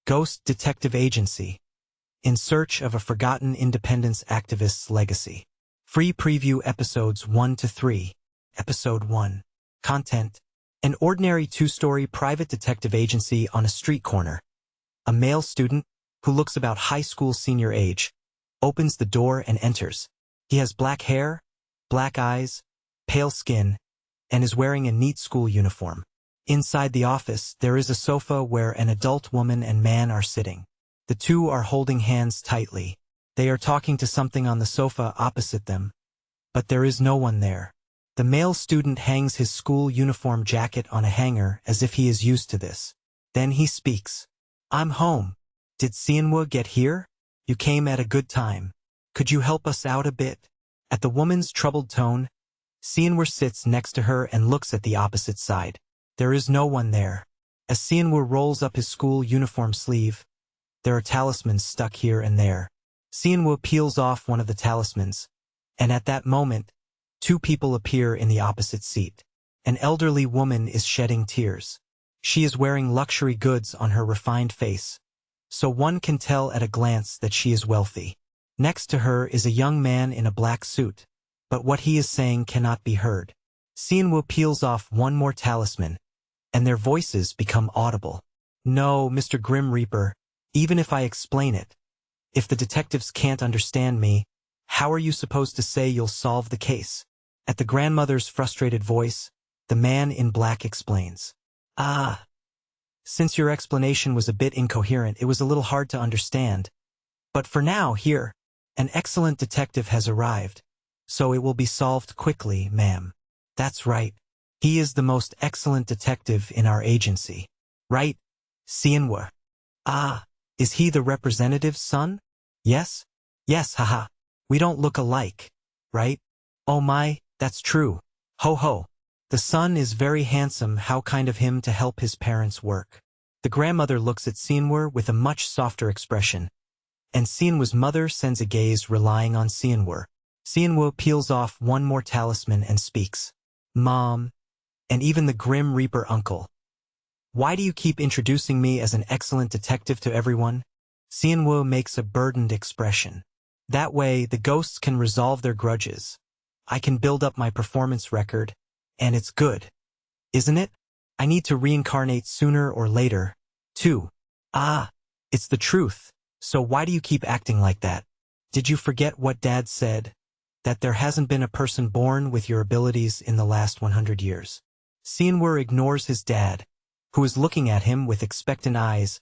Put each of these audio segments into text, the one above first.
Ghost Detective Agency. In search of a forgotten independence activist's legacy. Free preview episodes 1 to 3. Episode 1. Content. An ordinary two-story private detective agency on a street corner. A male student, who looks about high school senior age, opens the door and enters. He has black hair, black eyes, pale skin, and is wearing a neat school uniform. Inside the office, there is a sofa where an adult woman and man are sitting. The two are holding hands tightly. They are talking to something on the sofa opposite them, but there is no one there. The male student hangs his school uniform jacket on a hanger as if he is used to this. Then he speaks. "I'm home. Did Sianwoo get here? You came at a good time. Could you help us out a bit?" At the woman's troubled tone, Sianwoo sits next to her and looks at the opposite side. There is no one there. As Sianwoo rolls up his school uniform sleeve, there are talismans stuck here and there. Sianwoo peels off one of the talismans, and at that moment, two people appear in the opposite seat. An elderly woman is shedding tears. She is wearing luxury goods on her refined face, so one can tell at a glance that she is wealthy. Next to her is a young man in a black suit, but what he is saying cannot be heard. Sianwoo peels off one more talisman, and their voices become audible. "No, Mr. Grim Reaper, even if I explain it, if the detectives can't understand me, how are you supposed to say you'll solve the case?" At the grandmother's frustrated voice, the man in black explains. Since your explanation was a bit incoherent, it was a little hard to understand. But for now, here, an excellent detective has arrived, so it will be solved quickly, ma'am." "That's right. He is the most excellent detective in our agency. Right, Sianwoo?" Is he the representative's son?" "Yes? Yes, haha. We don't look alike, right?" "Oh my, that's true. Ho ho. The son is very handsome. How kind of him to help his parents work." The grandmother looks at Sianwoo with a much softer expression, and Sianwoo's mother sends a gaze relying on Sianwoo. Sianwoo peels off one more talisman and speaks. "Mom, and even the Grim Reaper uncle. Why do you keep introducing me as an excellent detective to everyone?" Sianwoo makes a burdened expression. "That way, the ghosts can resolve their grudges. I can build up my performance record, and it's good. Isn't it? I need to reincarnate sooner or later, too." It's the truth. So why do you keep acting like that? Did you forget what Dad said? That there hasn't been a person born with your abilities in the last 100 years. Sianwoo ignores his dad, who is looking at him with expectant eyes,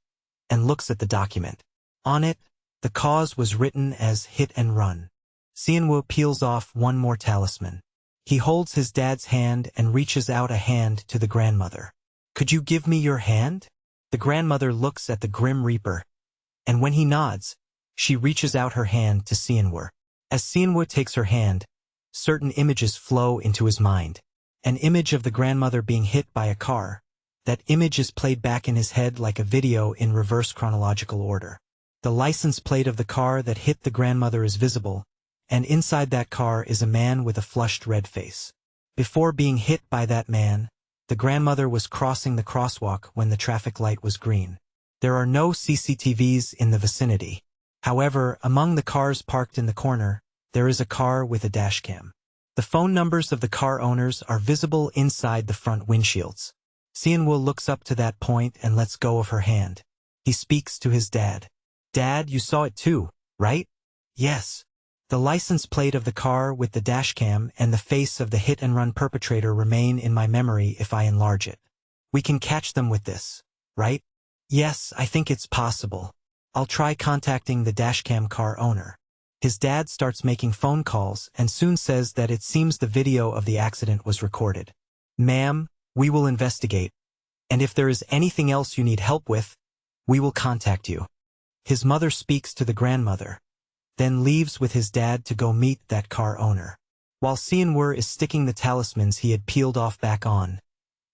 and looks at the document. On it, the cause was written as hit and run. Sianwoo peels off one more talisman. He holds his dad's hand and reaches out a hand to the grandmother. "Could you give me your hand?" The grandmother looks at the Grim Reaper, and when he nods, she reaches out her hand to Sianwoo. As Sianwoo takes her hand, certain images flow into his mind. An image of the grandmother being hit by a car. That image is played back in his head like a video in reverse chronological order. The license plate of the car that hit the grandmother is visible, and inside that car is a man with a flushed red face. Before being hit by that man, the grandmother was crossing the crosswalk when the traffic light was green. There are no CCTVs in the vicinity. However, among the cars parked in the corner, there is a car with a dashcam. The phone numbers of the car owners are visible inside the front windshields. Sianwoo looks up to that point and lets go of her hand. He speaks to his dad. "Dad, you saw it too, right?" "Yes." The license plate of the car with the dashcam and the face of the hit-and-run perpetrator remain in my memory if I enlarge it. "We can catch them with this, right?" "Yes, I think it's possible. I'll try contacting the dashcam car owner." His dad starts making phone calls and soon says that it seems the video of the accident was recorded. "Ma'am, we will investigate. And if there is anything else you need help with, we will contact you." His mother speaks to the grandmother, then leaves with his dad to go meet that car owner. While Sianwoo is sticking the talismans he had peeled off back on,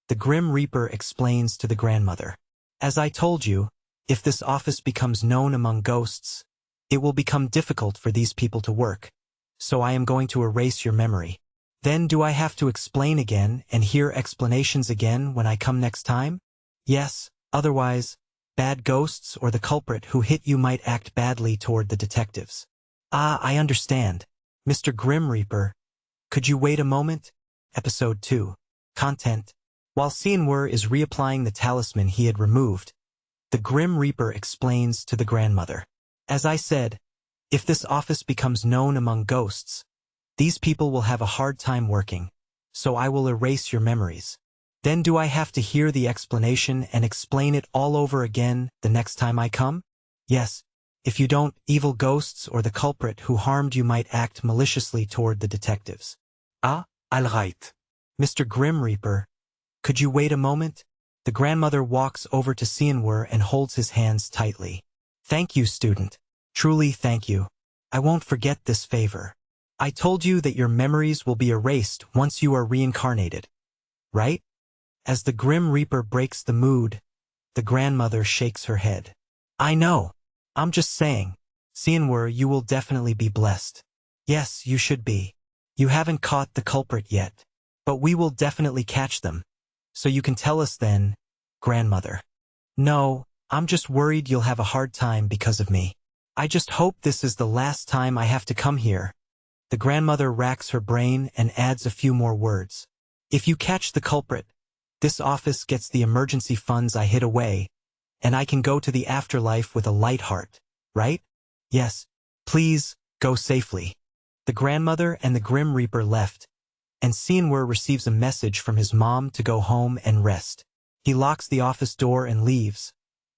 the Grim Reaper explains to the grandmother. "As I told you, if this office becomes known among ghosts, it will become difficult for these people to work, so I am going to erase your memory. Then do I have to explain again and hear explanations again when I come next time?" "Yes, otherwise, bad ghosts or the culprit who hit you might act badly toward the detectives. Ah, I understand. Mr. Grim Reaper, could you wait a moment? Episode 2. Content. While Sianwur is reapplying the talisman he had removed, the Grim Reaper explains to the grandmother. As I said, if this office becomes known among ghosts, these people will have a hard time working, so I will erase your memories. Then do I have to hear the explanation and explain it all over again the next time I come? Yes. If you don't, evil ghosts or the culprit who harmed you might act maliciously toward the detectives. Ah, all right. Mr. Grim Reaper, could you wait a moment? The grandmother walks over to Sianwur and holds his hands tightly. Thank you, student. Truly thank you. I won't forget this favor. I told you that your memories will be erased once you are reincarnated. Right? As the Grim Reaper breaks the mood, the grandmother shakes her head. I know. I'm just saying. Sianwur, you will definitely be blessed. Yes, you should be. You haven't caught the culprit yet, but we will definitely catch them. So you can tell us then, grandmother. No, I'm just worried you'll have a hard time because of me. I just hope this is the last time I have to come here. The grandmother racks her brain and adds a few more words. If you catch the culprit, this office gets the emergency funds I hid away, and I can go to the afterlife with a light heart, right? Yes. Please, go safely. The grandmother and the Grim Reaper left, and Sianwur receives a message from his mom to go home and rest. He locks the office door and leaves,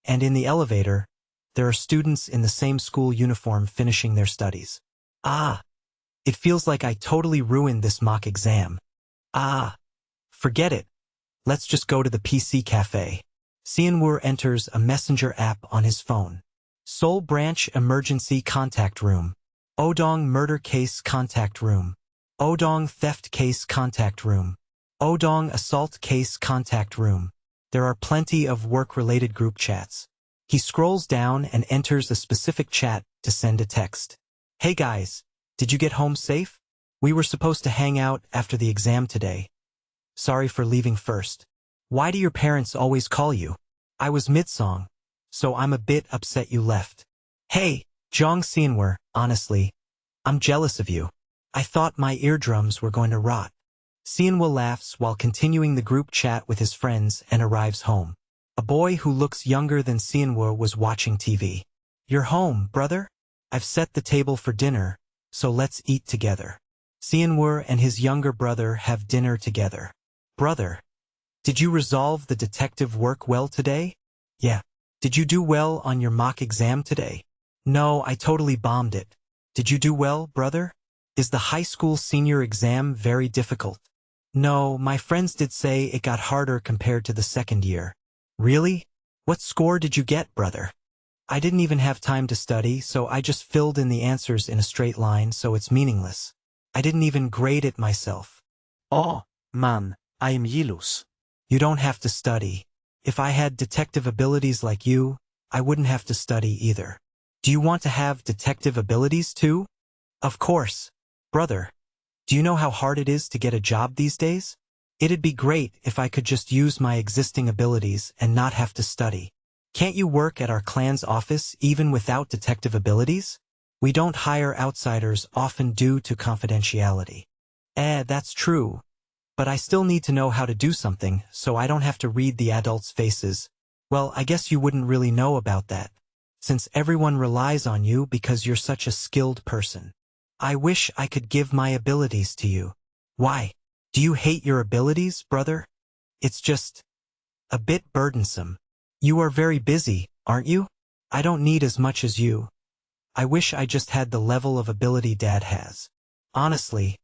and in the elevator, there are students in the same school uniform finishing their studies. Ah, it feels like I totally ruined this mock exam. Ah, forget it. Let's just go to the PC cafe. Sianwur enters a messenger app on his phone. Seoul Branch Emergency Contact Room. Odong Murder Case Contact Room. Odong Theft Case Contact Room. Odong Assault Case Contact Room. There are plenty of work-related group chats. He scrolls down and enters a specific chat to send a text. Hey guys, did you get home safe? We were supposed to hang out after the exam today. Sorry for leaving first. Why do your parents always call you? I was mid-song, so I'm a bit upset you left. Hey, Jong Sianwur, honestly, I'm jealous of you. I thought my eardrums were going to rot. Sianwur laughs while continuing the group chat with his friends and arrives home. A boy who looks younger than Sianwur was watching TV. You're home, brother? I've set the table for dinner, so let's eat together. Sianwur and his younger brother have dinner together. Brother, did you resolve the detective work well today? Yeah. Did you do well on your mock exam today? No, I totally bombed it. Did you do well, brother? Is the high school senior exam very difficult? No, my friends did say it got harder compared to the second year. Really? What score did you get, brother? I didn't even have time to study, so I just filled in the answers in a straight line, so it's meaningless. I didn't even grade it myself. Oh, man, I am Yilus. You don't have to study. If I had detective abilities like you, I wouldn't have to study either. Do you want to have detective abilities too? Of course. Brother, do you know how hard it is to get a job these days? It'd be great if I could just use my existing abilities and not have to study. Can't you work at our clan's office even without detective abilities? We don't hire outsiders often due to confidentiality. That's true. But I still need to know how to do something, so I don't have to read the adults' faces. Well, I guess you wouldn't really know about that, since everyone relies on you because you're such a skilled person. I wish I could give my abilities to you. Why? Do you hate your abilities, brother? It's just a bit burdensome. You are very busy, aren't you? I don't need as much as you. I wish I just had the level of ability Dad has. Honestly,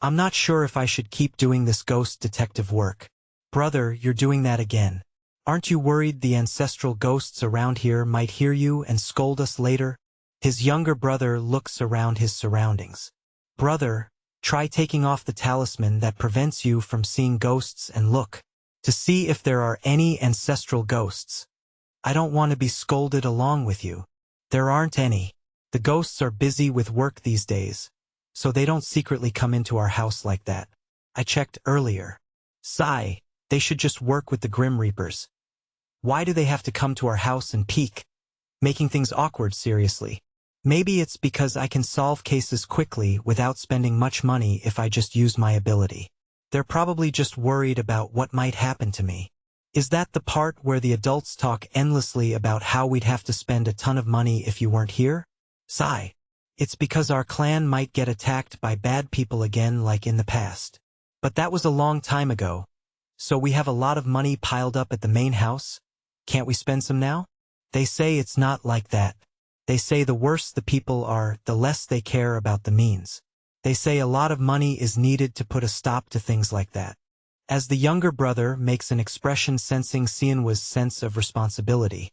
I'm not sure if I should keep doing this ghost detective work. Brother, you're doing that again. Aren't you worried the ancestral ghosts around here might hear you and scold us later? His younger brother looks around his surroundings. Brother, try taking off the talisman that prevents you from seeing ghosts and look to see if there are any ancestral ghosts. I don't want to be scolded along with you. There aren't any. The ghosts are busy with work these days, so they don't secretly come into our house like that. I checked earlier. Sigh, they should just work with the Grim Reapers. Why do they have to come to our house and peek? Making things awkward, seriously. Maybe it's because I can solve cases quickly without spending much money if I just use my ability. They're probably just worried about what might happen to me. Is that the part where the adults talk endlessly about how we'd have to spend a ton of money if you weren't here? Sigh. It's because our clan might get attacked by bad people again like in the past. But that was a long time ago. So we have a lot of money piled up at the main house. Can't we spend some now? They say it's not like that. They say the worse the people are, the less they care about the means. They say a lot of money is needed to put a stop to things like that. As the younger brother makes an expression sensing Xianhua's sense of responsibility,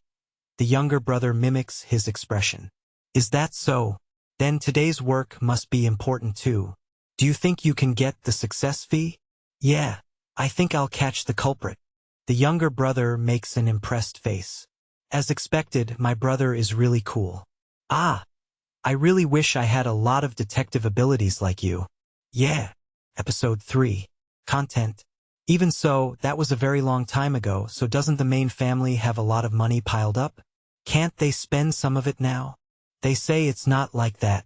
the younger brother mimics his expression. Is that so? Then today's work must be important too. Do you think you can get the success fee? Yeah, I think I'll catch the culprit. The younger brother makes an impressed face. As expected, my brother is really cool. Ah, I really wish I had a lot of detective abilities like you. Yeah. Episode 3. Content. Even so, that was a very long time ago, so doesn't the main family have a lot of money piled up? Can't they spend some of it now? They say it's not like that.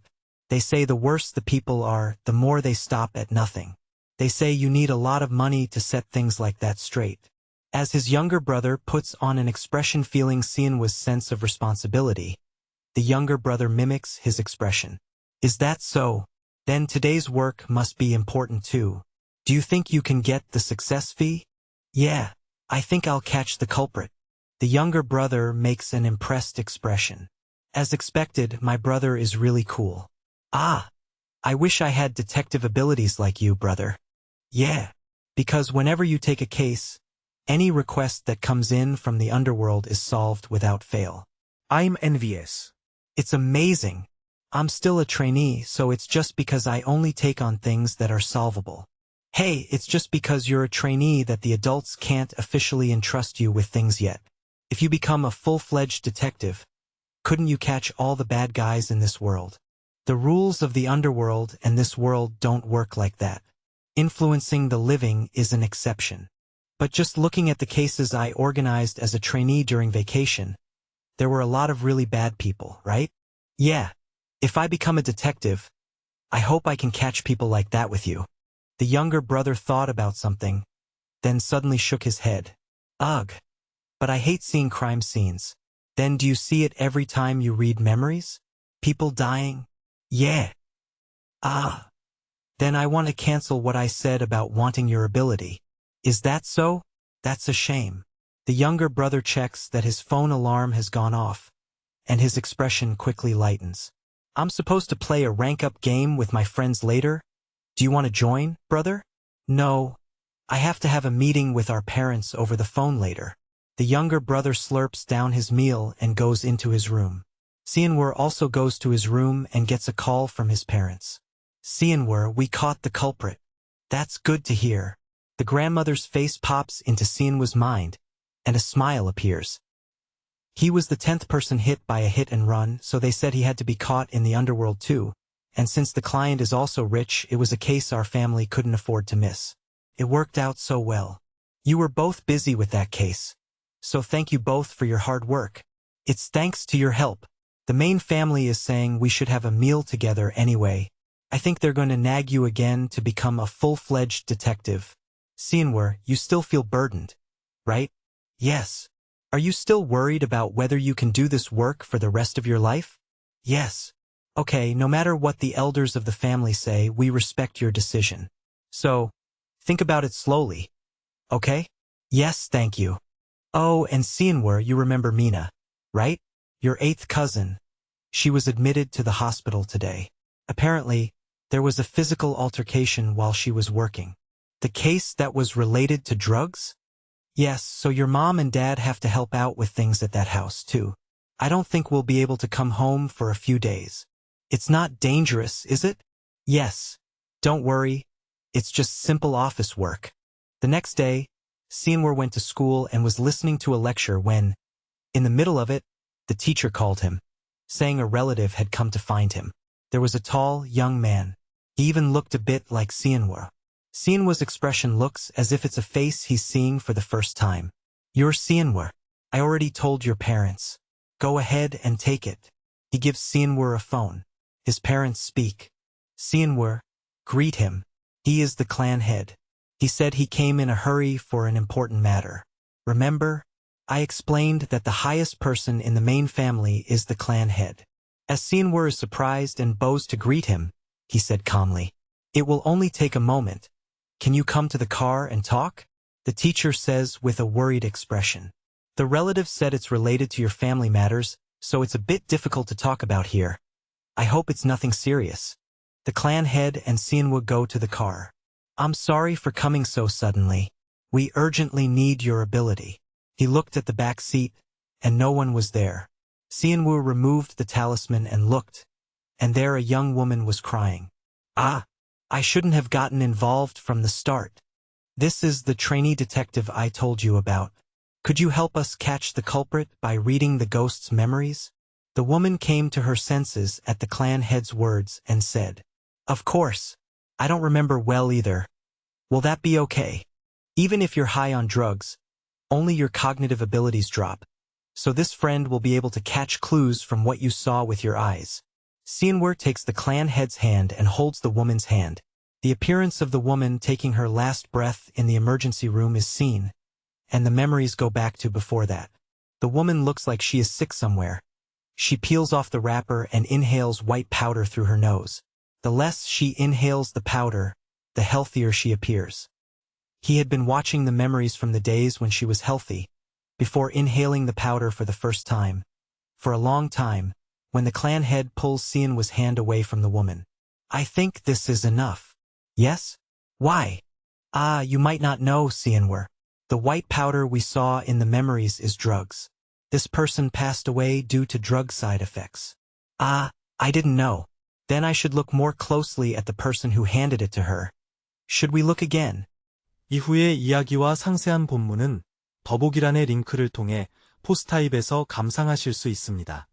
They say the worse the people are, the more they stop at nothing. They say you need a lot of money to set things like that straight. As his younger brother puts on an expression feeling Xianhua's sense of responsibility, the younger brother mimics his expression. Is that so? Then today's work must be important too. Do you think you can get the success fee? Yeah, I think I'll catch the culprit. The younger brother makes an impressed expression. As expected, my brother is really cool. Ah, I wish I had detective abilities like you, brother. Yeah, because whenever you take a case, any request that comes in from the underworld is solved without fail. I'm envious. It's amazing. I'm still a trainee, so it's just because I only take on things that are solvable. Hey, it's just because you're a trainee that the adults can't officially entrust you with things yet. If you become a full-fledged detective, couldn't you catch all the bad guys in this world? The rules of the underworld and this world don't work like that. Influencing the living is an exception. But just looking at the cases I organized as a trainee during vacation, there were a lot of really bad people, right? Yeah. If I become a detective, I hope I can catch people like that with you. The younger brother thought about something, then suddenly shook his head. Ugh. But I hate seeing crime scenes. Then do you see it every time you read memories? People dying? Yeah. Ah. Then I want to cancel what I said about wanting your ability. Is that so? That's a shame. The younger brother checks that his phone alarm has gone off, and his expression quickly lightens. I'm supposed to play a rank-up game with my friends later? Do you want to join, brother? No. I have to have a meeting with our parents over the phone later. The younger brother slurps down his meal and goes into his room. Xianhua also goes to his room and gets a call from his parents. Xianhua, we caught the culprit. That's good to hear. The grandmother's face pops into Xianhua's mind, and a smile appears. He was the 10th person hit by a hit and run, so they said he had to be caught in the underworld too, and since the client is also rich, it was a case our family couldn't afford to miss. It worked out so well. You were both busy with that case. So thank you both for your hard work. It's thanks to your help. The main family is saying we should have a meal together anyway. I think they're going to nag you again to become a full-fledged detective. Xianhua, you still feel burdened, right? Yes. Are you still worried about whether you can do this work for the rest of your life? Yes. Okay, no matter what the elders of the family say, we respect your decision. So, think about it slowly. Okay? Yes, thank you. Oh, and Xianhua, you remember Mina, right? Your 8th cousin. She was admitted to the hospital today. Apparently, there was a physical altercation while she was working. The case that was related to drugs? Yes, so your mom and dad have to help out with things at that house, too. I don't think we'll be able to come home for a few days. It's not dangerous, is it? Yes. Don't worry. It's just simple office work. The next day, Xianhua went to school and was listening to a lecture when, in the middle of it, the teacher called him, saying a relative had come to find him. There was a tall, young man. He even looked a bit like Xianhua. Xianhua's expression looks as if it's a face he's seeing for the first time. You're Xianhua. I already told your parents. Go ahead and take it. He gives Sianwoo a phone. His parents speak. Sianwoo, greet him. He is the clan head. He said he came in a hurry for an important matter. Remember? I explained that the highest person in the main family is the clan head. As Sianwoo is surprised and bows to greet him, he said calmly, "It will only take a moment. Can you come to the car and talk?" The teacher says with a worried expression. The relative said it's related to your family matters, so it's a bit difficult to talk about here. I hope it's nothing serious. The clan head and Sianwoo go to the car. I'm sorry for coming so suddenly. We urgently need your ability. He looked at the back seat, and no one was there. Sianwoo removed the talisman and looked, and there a young woman was crying. Ah, I shouldn't have gotten involved from the start. This is the trainee detective I told you about. Could you help us catch the culprit by reading the ghost's memories? The woman came to her senses at the clan head's words and said, "Of course. I don't remember well either. Will that be okay? Even if you're high on drugs, only your cognitive abilities drop. So this friend will be able to catch clues from what you saw with your eyes." Sianwoo takes the clan head's hand and holds the woman's hand. The appearance of the woman taking her last breath in the emergency room is seen, and the memories go back to before that. The woman looks like she is sick somewhere. She peels off the wrapper and inhales white powder through her nose. The less she inhales the powder, the healthier she appears. He had been watching the memories from the days when she was healthy, before inhaling the powder for the first time. For a long time, when the clan head pulls Sianwoo's hand away from the woman. "I think this is enough." "Yes? Why?" "Ah, you might not know, Sianwoo. The white powder we saw in the memories is drugs. This person passed away due to drug side effects." "Ah, I didn't know. Then I should look more closely at the person who handed it to her. Should we look again?" 이후의 이야기와 상세한 본문은 더보기란의 링크를 통해 포스타입에서 감상하실 수 있습니다.